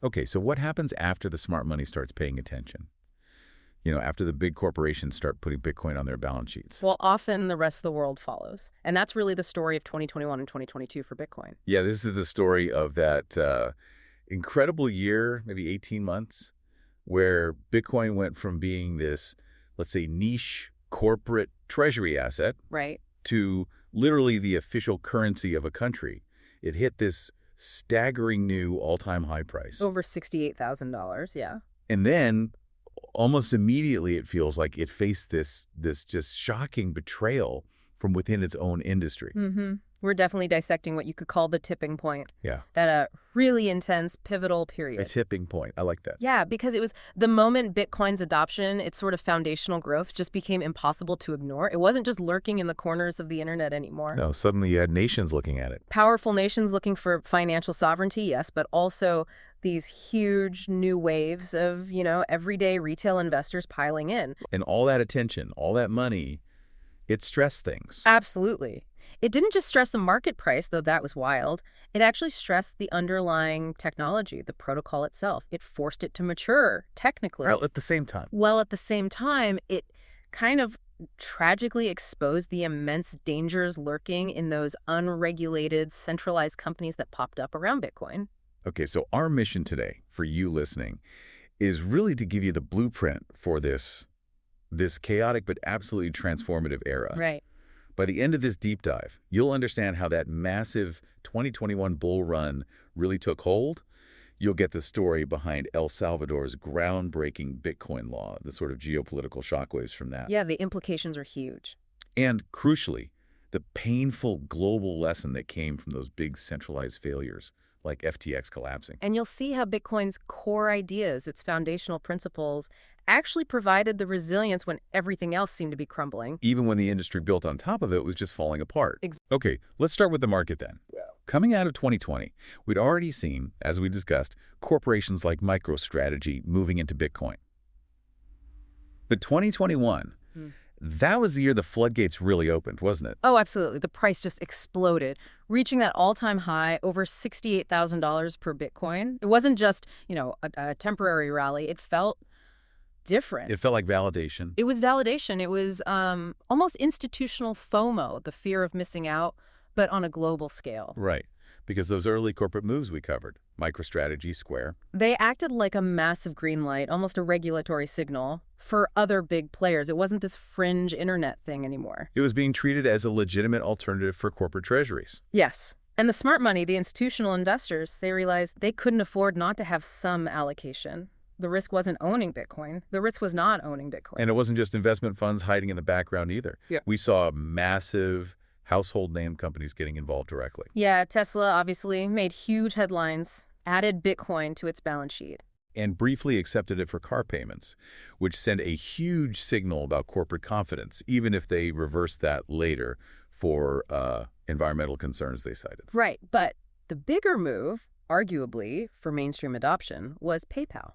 Okay, so what happens after the smart money starts paying attention? After the big corporations start putting Bitcoin on their balance sheets. Well, often the rest of the world follows. And that's really the story of 2021 and 2022 for Bitcoin. Yeah, this is the story of that incredible year, maybe 18 months, where Bitcoin went from being this, let's say, niche corporate treasury asset Right. to literally the official currency of a country. It hit this staggering new all-time high price. Over $68,000, yeah. And then almost immediately it feels like it faced this just shocking betrayal from within its own industry. We're definitely dissecting what you could call the tipping point. Yeah. That really intense, pivotal period. A tipping point. I like that. Yeah, because it was the moment Bitcoin's adoption, its sort of foundational growth just became impossible to ignore. It wasn't just lurking in the corners of the internet anymore. No, suddenly you had nations looking at it. Powerful nations looking for financial sovereignty, yes, but also these huge new waves of, everyday retail investors piling in. And all that attention, all that money, it stressed things. Absolutely. It didn't just stress the market price, though that was wild. It actually stressed the underlying technology, the protocol itself. It forced it to mature, technically. Well, at the same time. Well, at the same time, it kind of tragically exposed the immense dangers lurking in those unregulated, centralized companies that popped up around Bitcoin. Okay, so our mission today, for you listening, is really to give you the blueprint for this chaotic but absolutely transformative era. Right. By the end of this deep dive, you'll understand how that massive 2021 bull run really took hold. You'll get the story behind El Salvador's groundbreaking Bitcoin law, the sort of geopolitical shockwaves from that. Yeah, the implications are huge. And crucially, the painful global lesson that came from those big centralized failures, like FTX collapsing. And you'll see how Bitcoin's core ideas, its foundational principles, actually provided the resilience when everything else seemed to be crumbling. Even when the industry built on top of it was just falling apart. Okay, let's start with the market then. Yeah. Coming out of 2020, we'd already seen, as we discussed, corporations like MicroStrategy moving into Bitcoin. But 2021, that was the year the floodgates really opened, wasn't it? Oh, absolutely. The price just exploded, reaching that all-time high, over $68,000 per Bitcoin. It wasn't just, a temporary rally. It felt different. It felt like validation. It was validation. It was almost institutional FOMO, the fear of missing out, but on a global scale. Right, because those early corporate moves we covered, MicroStrategy, Square. They acted like a massive green light, almost a regulatory signal for other big players. It wasn't this fringe internet thing anymore. It was being treated as a legitimate alternative for corporate treasuries. Yes. And the smart money, the institutional investors, they realized they couldn't afford not to have some allocation. The risk wasn't owning Bitcoin. The risk was not owning Bitcoin. And it wasn't just investment funds hiding in the background either. Yeah. We saw massive household name companies getting involved directly. Yeah, Tesla obviously made huge headlines, added Bitcoin to its balance sheet. And briefly accepted it for car payments, which sent a huge signal about corporate confidence, even if they reversed that later for environmental concerns they cited. Right, but the bigger move, arguably, for mainstream adoption was PayPal.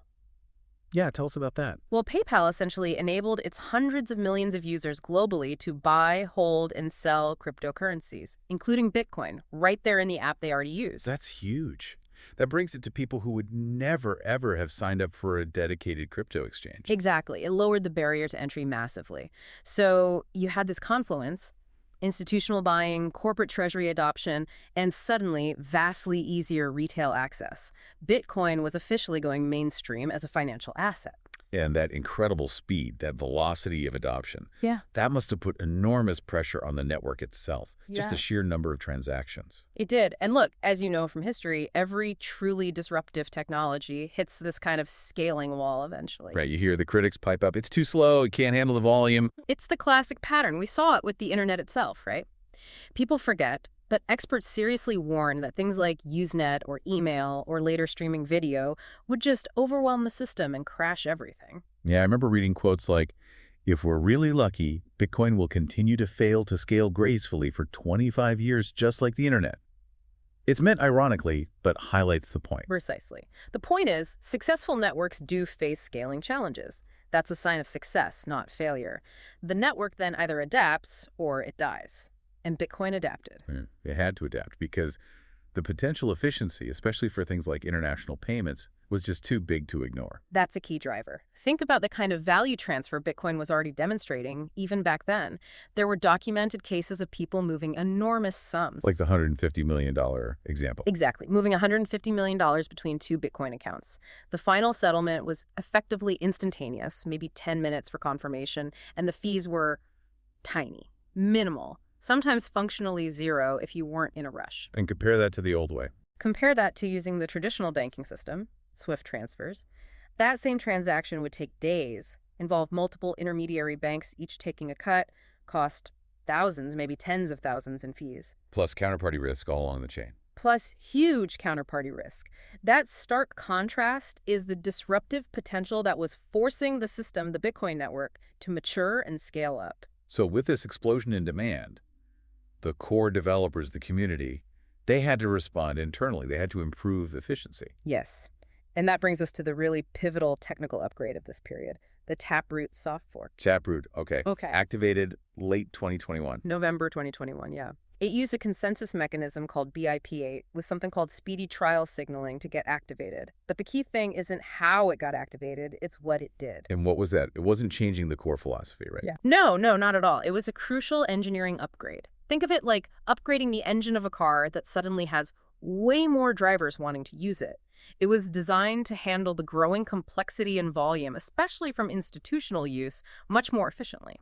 Yeah, tell us about that. Well, PayPal essentially enabled its hundreds of millions of users globally to buy, hold, and sell cryptocurrencies, including Bitcoin, right there in the app they already use. That's huge. That brings it to people who would never, ever have signed up for a dedicated crypto exchange. Exactly. It lowered the barrier to entry massively. So you had this confluence, institutional buying, corporate treasury adoption, and suddenly vastly easier retail access. Bitcoin was officially going mainstream as a financial asset. And that incredible speed, that velocity of adoption, Yeah. that must have put enormous pressure on the network itself, just Yeah. the sheer number of transactions. It did. And look, as you know from history, every truly disruptive technology hits this kind of scaling wall eventually. Right, you hear the critics pipe up, it's too slow, it can't handle the volume. It's the classic pattern. We saw it with the internet itself, right? People forget, but experts seriously warn that things like Usenet or email or later streaming video would just overwhelm the system and crash everything. Yeah, I remember reading quotes like, if we're really lucky, Bitcoin will continue to fail to scale gracefully for 25 years, just like the internet. It's meant ironically, but highlights the point. Precisely. The point is, successful networks do face scaling challenges. That's a sign of success, not failure. The network then either adapts or it dies. And Bitcoin adapted. It had to adapt because the potential efficiency, especially for things like international payments, was just too big to ignore. That's a key driver. Think about the kind of value transfer Bitcoin was already demonstrating, even back then. There were documented cases of people moving enormous sums. Like the $150 million example. Exactly, moving $150 million between two Bitcoin accounts. The final settlement was effectively instantaneous, maybe 10 minutes for confirmation, and the fees were tiny, minimal, sometimes functionally zero if you weren't in a rush. And compare that to the old way. Compare that to using the traditional banking system, SWIFT transfers. That same transaction would take days, involve multiple intermediary banks each taking a cut, cost thousands, maybe tens of thousands in fees. Plus counterparty risk all along the chain. Plus huge counterparty risk. That stark contrast is the disruptive potential that was forcing the system, the Bitcoin network, to mature and scale up. So with this explosion in demand, the core developers, the community, they had to respond internally. They had to improve efficiency. Yes. And that brings us to the really pivotal technical upgrade of this period, the Taproot soft fork. Taproot, okay. Okay. Activated late 2021. November 2021, yeah. It used a consensus mechanism called BIP8 with something called speedy trial signaling to get activated. But the key thing isn't how it got activated, it's what it did. And what was that? It wasn't changing the core philosophy, right? Yeah. No, not at all. It was a crucial engineering upgrade. Think of it like upgrading the engine of a car that suddenly has way more drivers wanting to use it. It was designed to handle the growing complexity and volume, especially from institutional use, much more efficiently.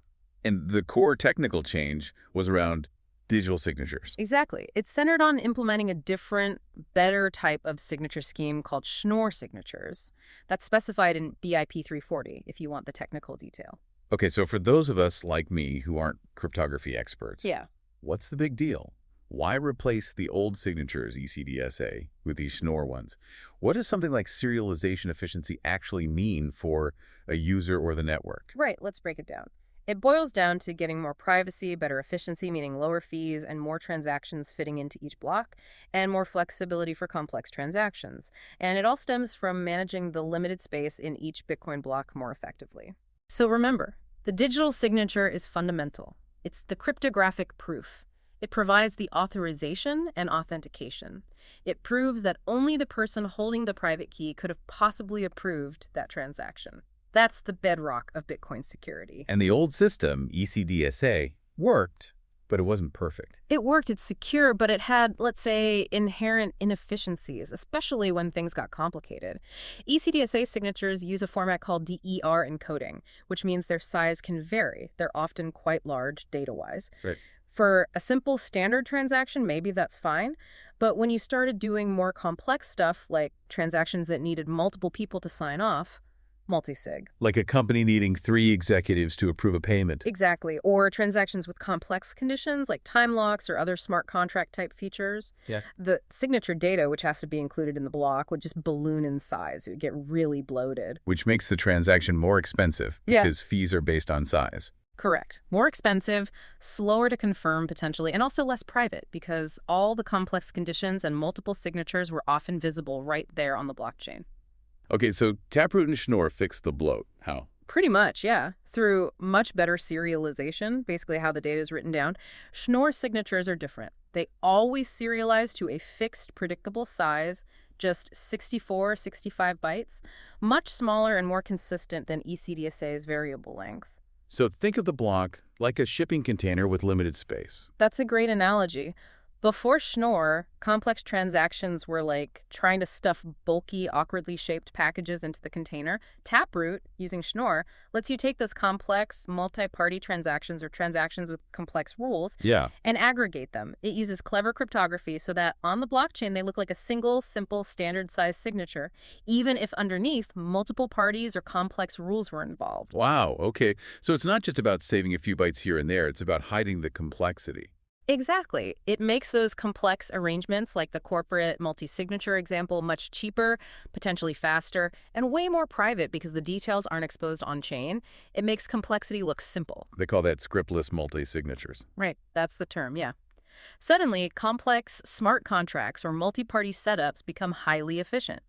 And the core technical change was around digital signatures. Exactly. It's centered on implementing a different, better type of signature scheme called Schnorr signatures. That's specified in BIP 340, if you want the technical detail. Okay, so for those of us like me who aren't cryptography experts, Yeah. what's the big deal? Why replace the old signatures, ECDSA, with these Schnorr ones? What does something like serialization efficiency actually mean for a user or the network? Right, let's break it down. It boils down to getting more privacy, better efficiency, meaning lower fees and more transactions fitting into each block, and more flexibility for complex transactions. And it all stems from managing the limited space in each Bitcoin block more effectively. So remember, the digital signature is fundamental. It's the cryptographic proof. It provides the authorization and authentication. It proves that only the person holding the private key could have possibly approved that transaction. That's the bedrock of Bitcoin security. And the old system, ECDSA, worked, but it wasn't perfect. It worked, it's secure, but it had, let's say, inherent inefficiencies, especially when things got complicated. ECDSA signatures use a format called DER encoding, which means their size can vary. They're often quite large data-wise. Right. For a simple standard transaction, maybe that's fine. But when you started doing more complex stuff, like transactions that needed multiple people to sign off, multi-sig. Like a company needing 3 executives to approve a payment. Exactly. Or transactions with complex conditions like time locks or other smart contract type features. Yeah. The signature data, which has to be included in the block, would just balloon in size. It would get really bloated. Which makes the transaction more expensive because fees are based on size. Correct. More expensive, slower to confirm potentially, and also less private because all the complex conditions and multiple signatures were often visible right there on the blockchain. Okay, so Taproot and Schnorr fixed the bloat. How? Pretty much, yeah. Through much better serialization, basically how the data is written down. Schnorr signatures are different. They always serialize to a fixed, predictable size, just 64, 65 bytes, much smaller and more consistent than ECDSA's variable length. So think of the block like a shipping container with limited space. That's a great analogy. Before Schnorr, complex transactions were like trying to stuff bulky, awkwardly shaped packages into the container. Taproot, using Schnorr, lets you take those complex, multi-party transactions or transactions with complex rules and aggregate them. It uses clever cryptography so that on the blockchain they look like a single, simple, standard-sized signature, even if underneath multiple parties or complex rules were involved. Wow, okay. So it's not just about saving a few bytes here and there, it's about hiding the complexity. Exactly. It makes those complex arrangements, like the corporate multi-signature example, much cheaper, potentially faster, and way more private because the details aren't exposed on-chain. It makes complexity look simple. They call that scriptless multi-signatures. Right. That's the term, yeah. Suddenly, complex smart contracts or multi-party setups become highly efficient.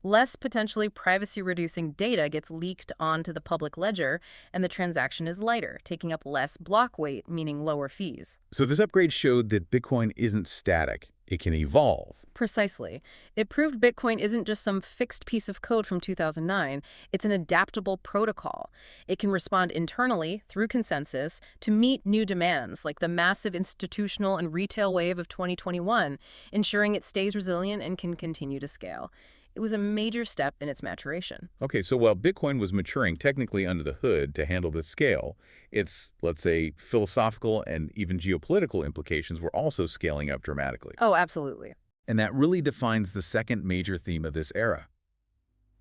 Less potentially privacy-reducing data gets leaked onto the public ledger, and the transaction is lighter, taking up less block weight, meaning lower fees. So this upgrade showed that Bitcoin isn't static. It can evolve. Precisely. It proved Bitcoin isn't just some fixed piece of code from 2009. It's an adaptable protocol. It can respond internally, through consensus, to meet new demands, like the massive institutional and retail wave of 2021, ensuring it stays resilient and can continue to scale. It was a major step in its maturation. Okay, so while Bitcoin was maturing technically under the hood to handle this scale, its, let's say, philosophical and even geopolitical implications were also scaling up dramatically. Oh, absolutely. And that really defines the second major theme of this era.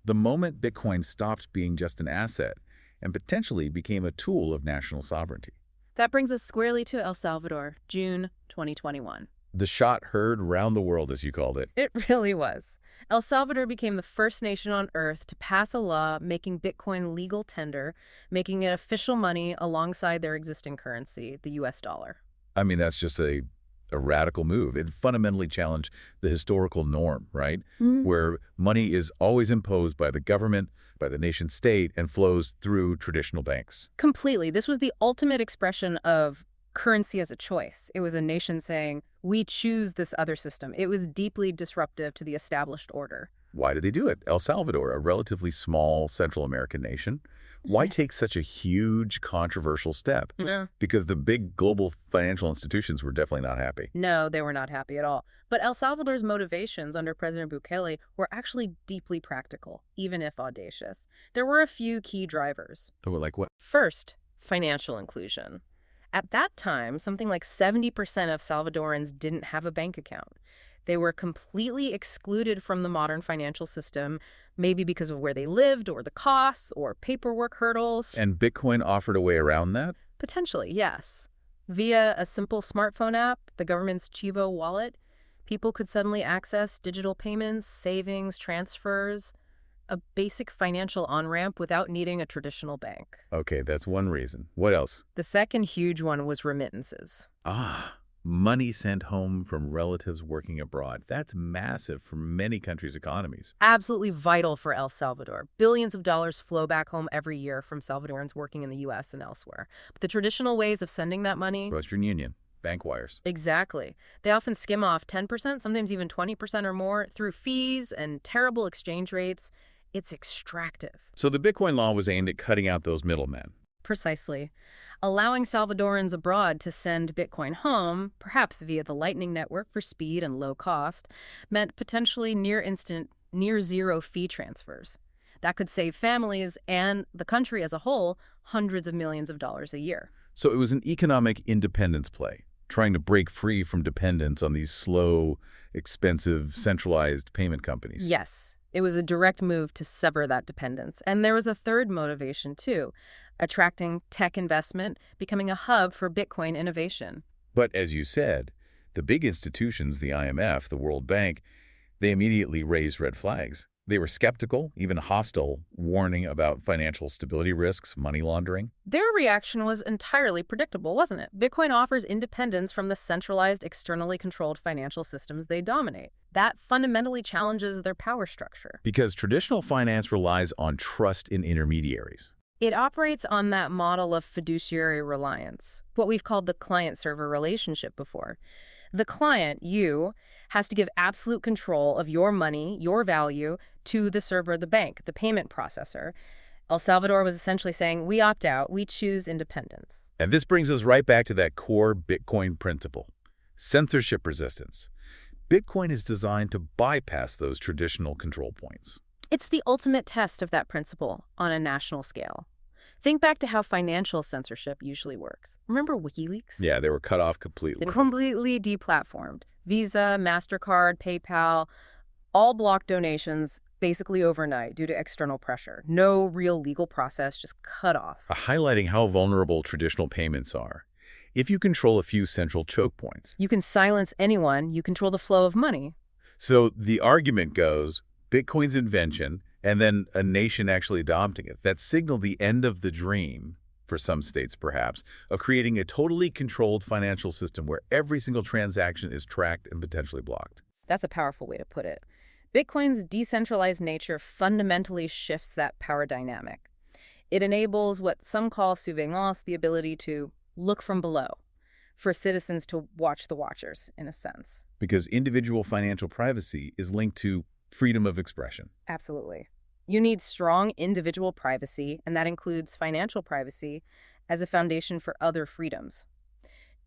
The moment Bitcoin stopped being just an asset and potentially became a tool of national sovereignty. That brings us squarely to El Salvador, June 2021. The shot heard round the world, as you called it. It really was. El Salvador became the first nation on earth to pass a law making Bitcoin legal tender, making it official money alongside their existing currency, the US dollar. I mean, that's just a radical move. It fundamentally challenged the historical norm, right? Where money is always imposed by the government, by the nation state, and flows through traditional banks. Completely. This was the ultimate expression of currency as a choice. It was a nation saying, we choose this other system. It was deeply disruptive to the established order. Why did they do it? El Salvador, a relatively small Central American nation. Why take such a huge, controversial step? No. Because the big global financial institutions were definitely not happy. No, they were not happy at all. But El Salvador's motivations under President Bukele were actually deeply practical, even if audacious. There were a few key drivers. They were like, what? First, financial inclusion. At that time, something like 70% of Salvadorans didn't have a bank account. They were completely excluded from the modern financial system, maybe because of where they lived or the costs or paperwork hurdles. And Bitcoin offered a way around that? Potentially, yes. Via a simple smartphone app, the government's Chivo wallet, people could suddenly access digital payments, savings, transfers, a basic financial on-ramp without needing a traditional bank. Okay, that's one reason. What else? The second huge one was remittances. Money sent home from relatives working abroad. That's massive for many countries' economies. Absolutely vital for El Salvador. Billions of dollars flow back home every year from Salvadorans working in the U.S. and elsewhere. But the traditional ways of sending that money... Western Union, bank wires. Exactly. They often skim off 10%, sometimes even 20% or more, through fees and terrible exchange rates. It's extractive. So the Bitcoin law was aimed at cutting out those middlemen. Precisely. Allowing Salvadorans abroad to send Bitcoin home, perhaps via the Lightning Network for speed and low cost, meant potentially near-instant, near-zero fee transfers. That could save families and the country as a whole hundreds of millions of dollars a year. So it was an economic independence play, trying to break free from dependence on these slow, expensive, centralized payment companies. Yes. It was a direct move to sever that dependence. And there was a third motivation, too, attracting tech investment, becoming a hub for Bitcoin innovation. But as you said, the big institutions, the IMF, the World Bank, they immediately raised red flags. They were skeptical, even hostile, warning about financial stability risks, money laundering. Their reaction was entirely predictable, wasn't it? Bitcoin offers independence from the centralized, externally controlled financial systems they dominate. That fundamentally challenges their power structure. Because traditional finance relies on trust in intermediaries. It operates on that model of fiduciary reliance, what we've called the client-server relationship before. The client, you, has to give absolute control of your money, your value, to the server of the bank, the payment processor. El Salvador was essentially saying, we opt out, we choose independence. And this brings us right back to that core Bitcoin principle, censorship resistance. Bitcoin is designed to bypass those traditional control points. It's the ultimate test of that principle on a national scale. Think back to how financial censorship usually works. Remember WikiLeaks? Yeah, they were cut off completely. They completely deplatformed. Visa, MasterCard, PayPal, all blocked donations basically overnight due to external pressure. No real legal process, just cut off. Highlighting how vulnerable traditional payments are. If you control a few central choke points. You can silence anyone, you control the flow of money. So the argument goes, Bitcoin's invention, and then a nation actually adopting it, that signaled the end of the dream, for some states perhaps, of creating a totally controlled financial system where every single transaction is tracked and potentially blocked. That's a powerful way to put it. Bitcoin's decentralized nature fundamentally shifts that power dynamic. It enables what some call surveillance, the ability to look from below. for citizens to watch the watchers, in a sense. Because individual financial privacy is linked to freedom of expression. Absolutely. You need strong individual privacy, and that includes financial privacy, as a foundation for other freedoms.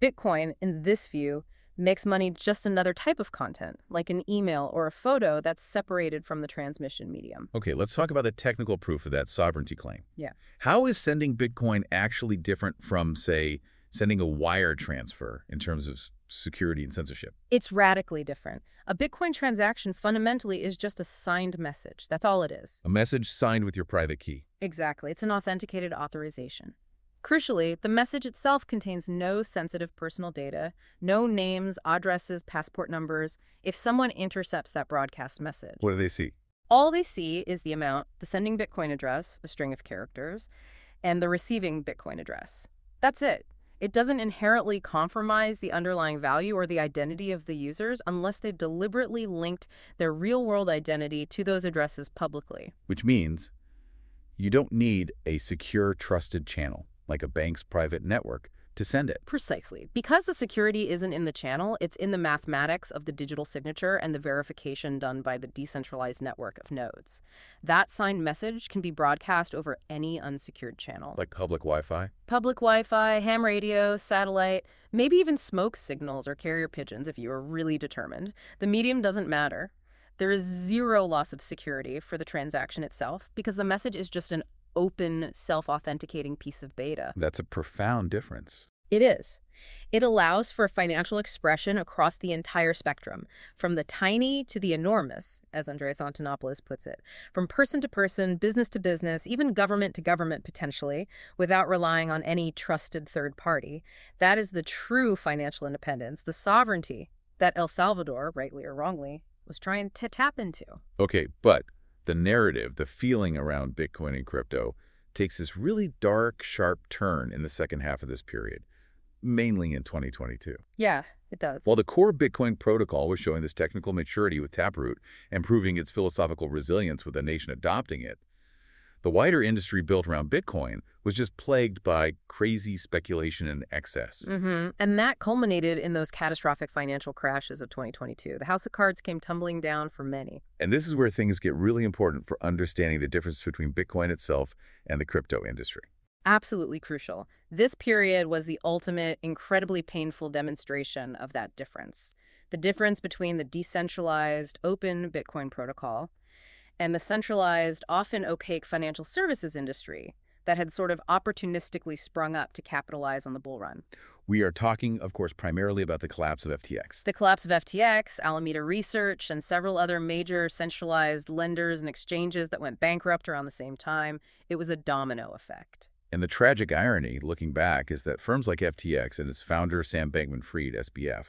Bitcoin, in this view, makes money just another type of content, like an email or a photo that's separated from the transmission medium. Okay, let's talk about the technical proof of that sovereignty claim. Yeah. How is sending Bitcoin actually different from, say, sending a wire transfer in terms of security and censorship? It's radically different. A Bitcoin transaction fundamentally is just a signed message. That's all it is. A message signed with your private key. Exactly. It's an authenticated authorization. Crucially, the message itself contains no sensitive personal data, no names, addresses, passport numbers, if someone intercepts that broadcast message. What do they see? All they see is the amount, the sending Bitcoin address, a string of characters, and the receiving Bitcoin address. That's it. It doesn't inherently compromise the underlying value or the identity of the users unless they've deliberately linked their real-world identity to those addresses publicly. Which means you don't need a secure, trusted channel, like a bank's private network, to send it. Precisely. Because the security isn't in the channel, it's in the mathematics of the digital signature and the verification done by the decentralized network of nodes. That signed message can be broadcast over any unsecured channel. Like public Wi-Fi? Public Wi-Fi, ham radio, satellite, maybe even smoke signals or carrier pigeons if you are really determined. The medium doesn't matter. There is zero loss of security for the transaction itself because the message is just an open, self-authenticating piece of data. That's a profound difference. It is. It allows for financial expression across the entire spectrum, from the tiny to the enormous, as Andreas Antonopoulos puts it, from person to person, business to business, even government to government potentially, without relying on any trusted third party. That is the true financial independence, the sovereignty that El Salvador, rightly or wrongly, was trying to tap into. Okay, but the narrative, the feeling around Bitcoin and crypto takes this really dark, sharp turn in the second half of this period, mainly in 2022. Yeah, it does. While the core Bitcoin protocol was showing this technical maturity with Taproot and proving its philosophical resilience with a nation adopting it, the wider industry built around Bitcoin was just plagued by crazy speculation and excess. And that culminated in those catastrophic financial crashes of 2022. The house of cards came tumbling down for many. And this is where things get really important for understanding the difference between Bitcoin itself and the crypto industry. Absolutely crucial. This period was the ultimate, incredibly painful demonstration of that difference. The difference between the decentralized, open Bitcoin protocol and the centralized, often opaque financial services industry that had sort of opportunistically sprung up to capitalize on the bull run. We are talking, of course, primarily about the collapse of FTX. The collapse of FTX, Alameda Research, and several other major centralized lenders and exchanges that went bankrupt around the same time. It was a domino effect. And the tragic irony, looking back, is that firms like FTX and its founder, Sam Bankman-Fried, SBF,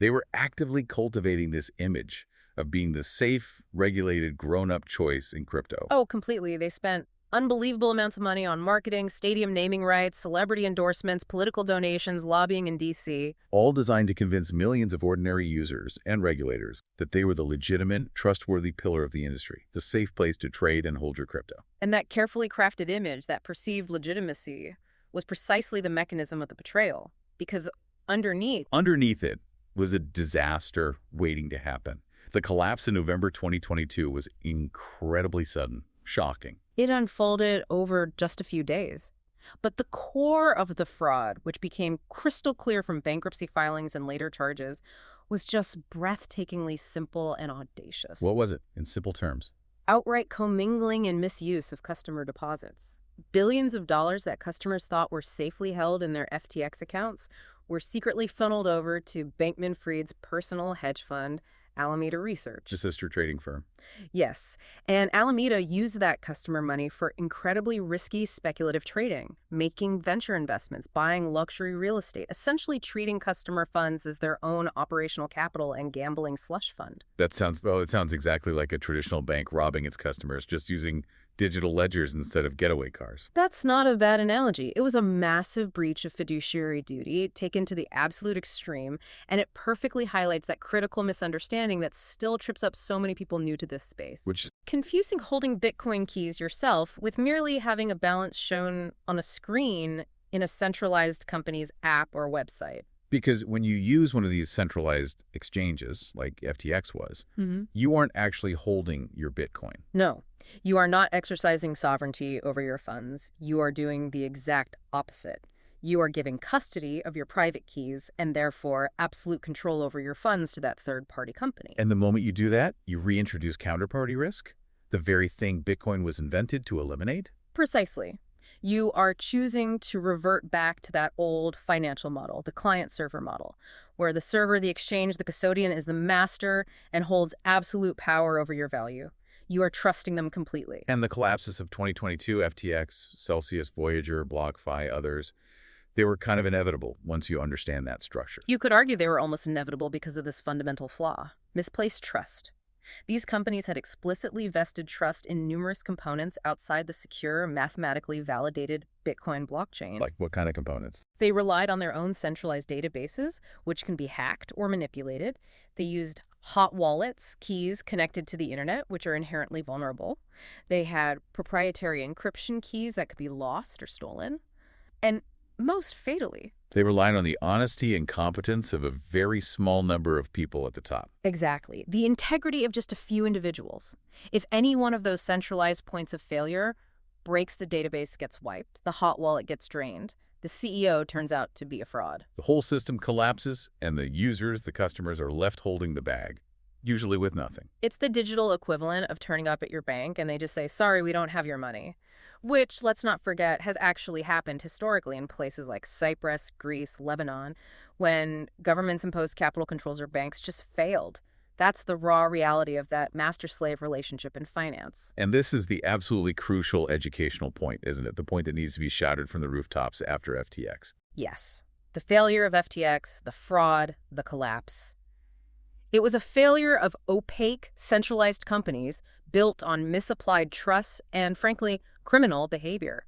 they were actively cultivating this image of being the safe, regulated, grown-up choice in crypto. Oh, completely. They spent unbelievable amounts of money on marketing, stadium naming rights, celebrity endorsements, political donations, lobbying in D.C. All designed to convince millions of ordinary users and regulators that they were the legitimate, trustworthy pillar of the industry, the safe place to trade and hold your crypto. And that carefully crafted image, that perceived legitimacy, was precisely the mechanism of the betrayal. Because underneath it was a disaster waiting to happen. The collapse in November 2022 was incredibly sudden, shocking. It unfolded over just a few days. But the core of the fraud, which became crystal clear from bankruptcy filings and later charges, was just breathtakingly simple and audacious. What was it, in simple terms? Outright commingling and misuse of customer deposits. Billions of dollars that customers thought were safely held in their FTX accounts were secretly funneled over to Bankman-Fried's personal hedge fund, Alameda Research. A sister trading firm. Yes, and Alameda used that customer money for incredibly risky speculative trading, making venture investments, buying luxury real estate, essentially treating customer funds as their own operational capital and gambling slush fund. It sounds exactly like a traditional bank robbing its customers, just using digital ledgers instead of getaway cars. That's not a bad analogy. It was a massive breach of fiduciary duty taken to the absolute extreme, and it perfectly highlights that critical misunderstanding that still trips up so many people new to this space. Which is confusing holding Bitcoin keys yourself with merely having a balance shown on a screen in a centralized company's app or website. Because when you use one of these centralized exchanges, like FTX was, you aren't actually holding your Bitcoin. No, you are not exercising sovereignty over your funds. You are doing the exact opposite. You are giving custody of your private keys and therefore absolute control over your funds to that third-party company. And the moment you do that, you reintroduce counterparty risk, the very thing Bitcoin was invented to eliminate. Precisely. You are choosing to revert back to that old financial model, the client-server model, where the server, the exchange, the custodian is the master and holds absolute power over your value. You are trusting them completely. And the collapses of 2022, FTX, Celsius, Voyager, BlockFi, others, they were kind of inevitable once you understand that structure. You could argue they were almost inevitable because of this fundamental flaw: misplaced trust. These companies had explicitly vested trust in numerous components outside the secure, mathematically validated Bitcoin blockchain. Like what kind of components? They relied on their own centralized databases, which can be hacked or manipulated. They used hot wallets, keys connected to the internet, which are inherently vulnerable. They had proprietary encryption keys that could be lost or stolen. And most fatally, They relied on the honesty and competence of a very small number of people at the top. exactly, the integrity of just a few individuals. If any one of those centralized points of failure breaks, the database gets wiped, the hot wallet gets drained, the CEO turns out to be a fraud. The whole system collapses, and the users, the customers, are left holding the bag, usually with nothing. It's the digital equivalent of turning up at your bank and they just say, sorry, we don't have your money. Which, let's not forget, has actually happened historically in places like Cyprus, Greece, Lebanon, when governments imposed capital controls or banks just failed. That's the raw reality of that master-slave relationship in finance. And this is the absolutely crucial educational point, isn't it? The point that needs to be shouted from the rooftops after FTX. Yes, the failure of FTX, the fraud, the collapse. It was a failure of opaque, centralized companies built on misapplied trust and, frankly, criminal behavior.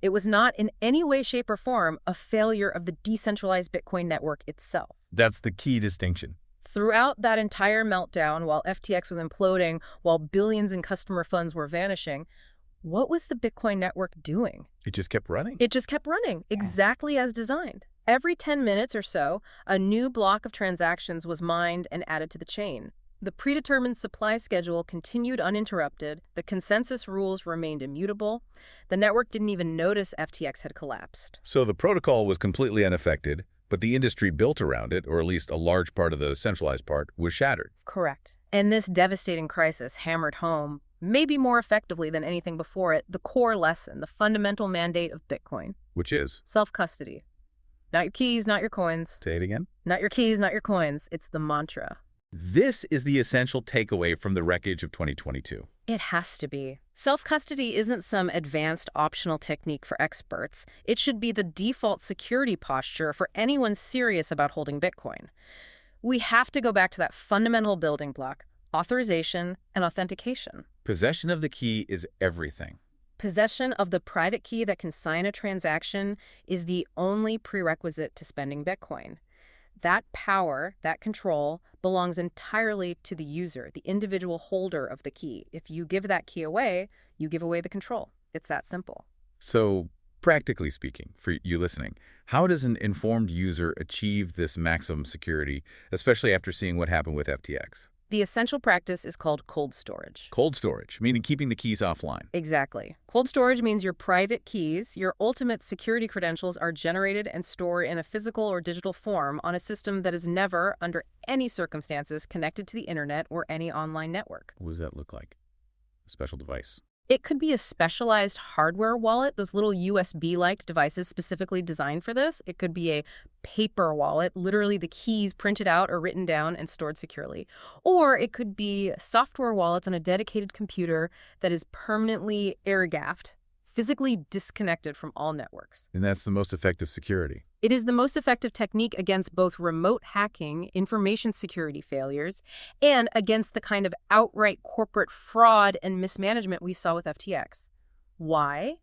It was not in any way, shape, or form a failure of the decentralized Bitcoin network itself. That's the key distinction. Throughout that entire meltdown, while FTX was imploding, while billions in customer funds were vanishing, what was the Bitcoin network doing? It just kept running. It just kept running, exactly as designed. Every 10 minutes or so, a new block of transactions was mined and added to the chain. The predetermined supply schedule continued uninterrupted, the consensus rules remained immutable, the network didn't even notice FTX had collapsed. So the protocol was completely unaffected, but the industry built around it, or at least a large part of the centralized part, was shattered. Correct. And this devastating crisis hammered home, maybe more effectively than anything before it, the core lesson, the fundamental mandate of Bitcoin. Which is? Self-custody. Not your keys, not your coins. Say it again? Not your keys, not your coins. It's the mantra. This is the essential takeaway from the wreckage of 2022. It has to be. Self-custody isn't some advanced optional technique for experts. It should be the default security posture for anyone serious about holding Bitcoin. We have to go back to that fundamental building block: authorization and authentication. Possession of the key is everything. Possession of the private key that can sign a transaction is the only prerequisite to spending Bitcoin. That power, that control, belongs entirely to the user, the individual holder of the key. If you give that key away, you give away the control. It's that simple. So, practically speaking, for you listening, how does an informed user achieve this maximum security, especially after seeing what happened with FTX? The essential practice is called cold storage. Cold storage, meaning keeping the keys offline. Exactly. Cold storage means your private keys, your ultimate security credentials, are generated and stored in a physical or digital form on a system that is never, under any circumstances, connected to the internet or any online network. What does that look like? A special device. It could be a specialized hardware wallet, those little USB-like devices specifically designed for this. It could be a paper wallet, literally the keys printed out or written down and stored securely. Or it could be software wallets on a dedicated computer that is permanently air-gapped, physically disconnected from all networks. And that's the most effective security. It is the most effective technique against both remote hacking, information security failures, and against the kind of outright corporate fraud and mismanagement we saw with FTX. Why?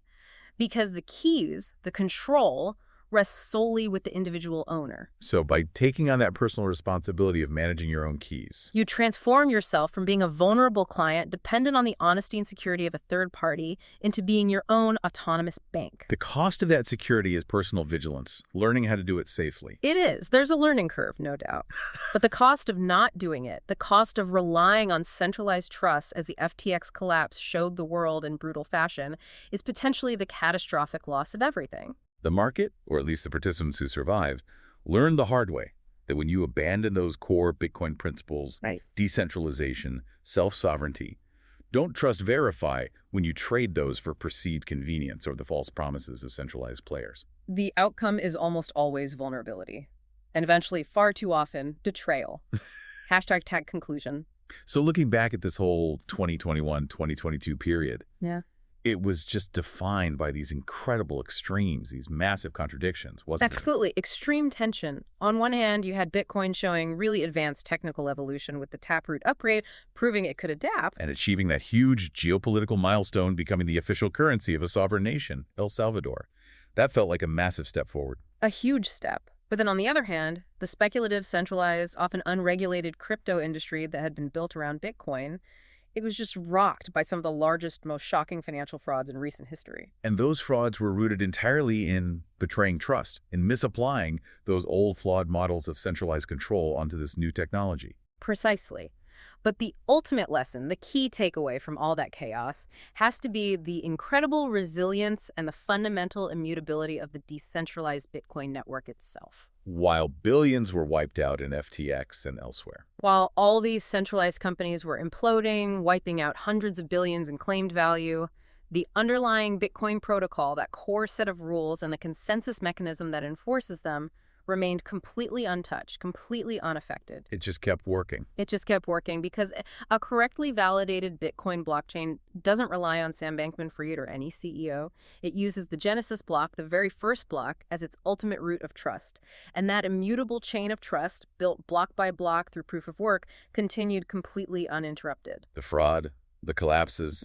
Because the keys, the control, rests solely with the individual owner. So by taking on that personal responsibility of managing your own keys, You transform yourself from being a vulnerable client dependent on the honesty and security of a third party into being your own autonomous bank. the cost of that security is personal vigilance, learning how to do it safely. It is. There's a learning curve, no doubt. But the cost of not doing it, the cost of relying on centralized trust as the FTX collapse showed the world in brutal fashion, is potentially the catastrophic loss of everything. The market, or at least the participants who survived, learned the hard way that when you abandon those core Bitcoin principles, Right. decentralization, self-sovereignty, don't trust verify when you trade those for perceived convenience or the false promises of centralized players. The outcome is almost always vulnerability. And eventually, far too often, betrayal. Hashtag tag conclusion. So looking back at this whole 2021-2022 period, Yeah. it was just defined by these incredible extremes, these massive contradictions, wasn't it? Absolutely. Extreme tension. On one hand, you had Bitcoin showing really advanced technical evolution with the Taproot upgrade, proving it could adapt. And achieving that huge geopolitical milestone, becoming the official currency of a sovereign nation, El Salvador. That felt like a massive step forward. A huge step. But then on the other hand, the speculative, centralized, often unregulated crypto industry that had been built around Bitcoin, it was just rocked by some of the largest, most shocking financial frauds in recent history. And those frauds were rooted entirely in betraying trust, in misapplying those old flawed models of centralized control onto this new technology. Precisely. But the ultimate lesson, the key takeaway from all that chaos, has to be the incredible resilience and the fundamental immutability of the decentralized Bitcoin network itself. While billions were wiped out in FTX and elsewhere. While all these centralized companies were imploding, wiping out hundreds of billions in claimed value, the underlying Bitcoin protocol, that core set of rules and the consensus mechanism that enforces them, remained completely untouched, completely unaffected. It just kept working. It just kept working because a correctly validated Bitcoin blockchain doesn't rely on Sam Bankman-Fried or any CEO. It uses the Genesis block, the very first block, as its ultimate root of trust. And that immutable chain of trust, built block by block through proof of work, continued completely uninterrupted. The fraud, the collapses,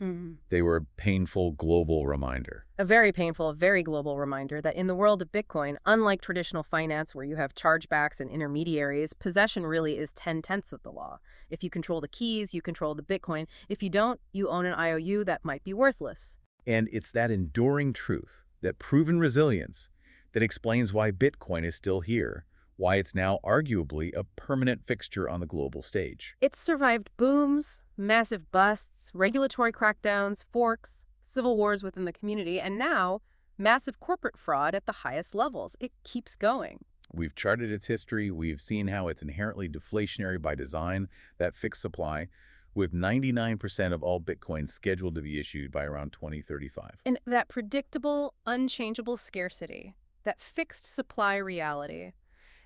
they were a painful global reminder. A very painful, very global reminder that in the world of Bitcoin, unlike traditional finance where you have chargebacks and intermediaries, possession really is 10/10 of the law. If you control the keys, you control the Bitcoin. If you don't, you own an IOU that might be worthless. And it's that enduring truth, that proven resilience, that explains why Bitcoin is still here, why it's now arguably a permanent fixture on the global stage. It's survived booms, massive busts, regulatory crackdowns, forks, civil wars within the community, and now massive corporate fraud at the highest levels. It keeps going. We've charted its history, we've seen how it's inherently deflationary by design, that fixed supply, with 99% of all Bitcoin scheduled to be issued by around 2035. And that predictable, unchangeable scarcity, that fixed supply reality,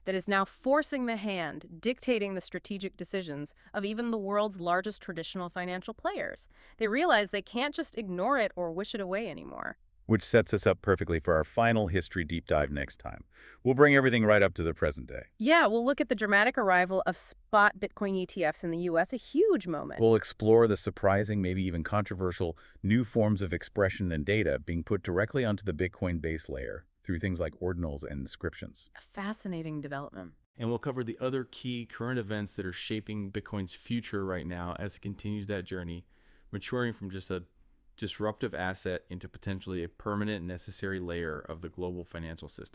that is now forcing the hand, dictating the strategic decisions of even the world's largest traditional financial players. They realize they can't just ignore it or wish it away anymore. Which sets us up perfectly for our final history deep dive next time. We'll bring everything right up to the present day. Yeah, we'll look at the dramatic arrival of spot Bitcoin ETFs in the US, a huge moment. We'll explore the surprising, maybe even controversial, new forms of expression and data being put directly onto the Bitcoin base layer through things like ordinals and inscriptions. A fascinating development. And we'll cover the other key current events that are shaping Bitcoin's future right now as it continues that journey, maturing from just a disruptive asset into potentially a permanent necessary layer of the global financial system.